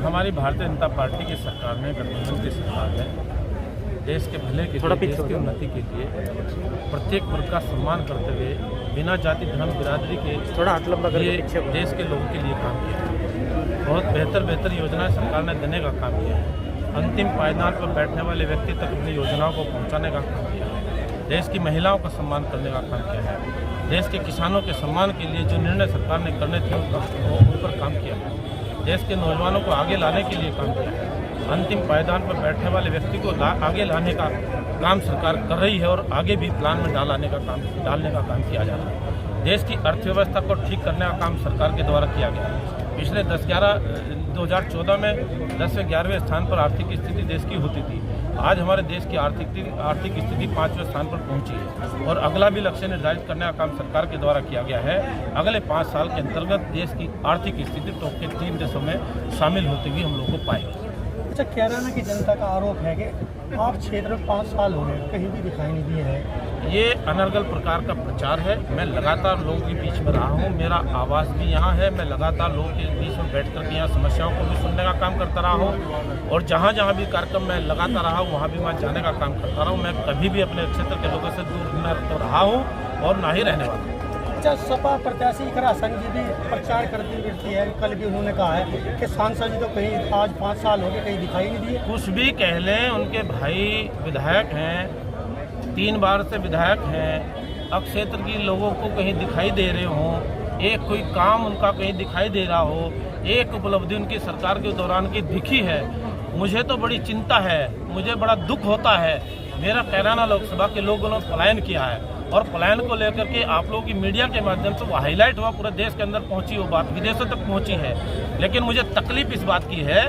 हमारी भारतीय जनता पार्टी की सरकार में, गठबंधन की सरकार में देश के भले के लिए, देश की उन्नति के लिए प्रत्येक वर्ग का सम्मान करते हुए बिना जाति धर्म बिरादरी के लिए देश के लोगों के लिए काम किया। बहुत बेहतर योजनाएं सरकार ने देने का काम किया है। अंतिम पायदान पर बैठने वाले व्यक्ति तक अपनी योजनाओं को पहुंचाने का काम किया है। देश की महिलाओं का सम्मान करने का काम किया है। देश के किसानों के सम्मान के लिए जो निर्णय सरकार ने करने थे उन पर काम किया है। देश के नौजवानों को आगे लाने के लिए काम किया है। अंतिम पायदान पर बैठने वाले व्यक्ति को आगे लाने का काम सरकार कर रही है और आगे भी प्लान में डालने का काम किया जा रहा है। देश की अर्थव्यवस्था को ठीक करने का काम सरकार के द्वारा किया गया है। पिछले 2014 में 10वें 11वें स्थान पर आर्थिक स्थिति देश की होती थी। आज हमारे देश की आर्थिक स्थिति 5वें स्थान पर पहुंची है और अगला भी लक्ष्य निर्धारित करने का काम सरकार के द्वारा किया गया है। अगले 5 साल के अंतर्गत देश की आर्थिक स्थिति टॉप के 3 देशों में शामिल होती हुई हम लोग को पाएगी। अच्छा, कैराना की जनता का आरोप है कि आप क्षेत्र में 5 साल हो गए, कहीं भी दिखाई नहीं दिए हैं। ये अनर्गल प्रकार का प्रचार है। मैं लगातार लोगों के बीच में रहा हूँ, मेरा आवाज़ भी यहाँ है। मैं लगातार लोगों के बीच में बैठ कर के यहाँ समस्याओं को भी सुनने का काम करता रहा हूँ और जहाँ भी कार्यक्रम मैं लगाता रहा हूँ वहाँ भी मैं जाने का काम करता रहा हूँ। मैं कभी भी अपने क्षेत्र के लोगों से दूर न तो रहा हूँ और ना ही रहने वाला हूँ। अच्छा, सपा प्रत्याशी इकरा संघ जी भी प्रचार करती फिरती है। कल भी उन्होंने कहा है कि सांसद जी तो कहीं आज 5 साल हो गए कहीं दिखाई नहीं दिए। कुछ भी कह लें, उनके भाई विधायक हैं, 3 बार से विधायक हैं। अब क्षेत्र के लोगों को कहीं दिखाई दे रहे हों, एक कोई काम उनका कहीं दिखाई दे रहा हो, एक उपलब्धि उनकी सरकार के दौरान की दिखी है, मुझे तो बड़ी चिंता है, मुझे बड़ा दुख होता है। मेरा कैराना लोकसभा के लोगों ने पलायन किया है और पलायन को लेकर के आप लोगों की मीडिया के माध्यम से वो हाईलाइट हुआ, पूरे देश के अंदर पहुंची, वो बात विदेशों तक पहुंची है। लेकिन मुझे तकलीफ इस बात की है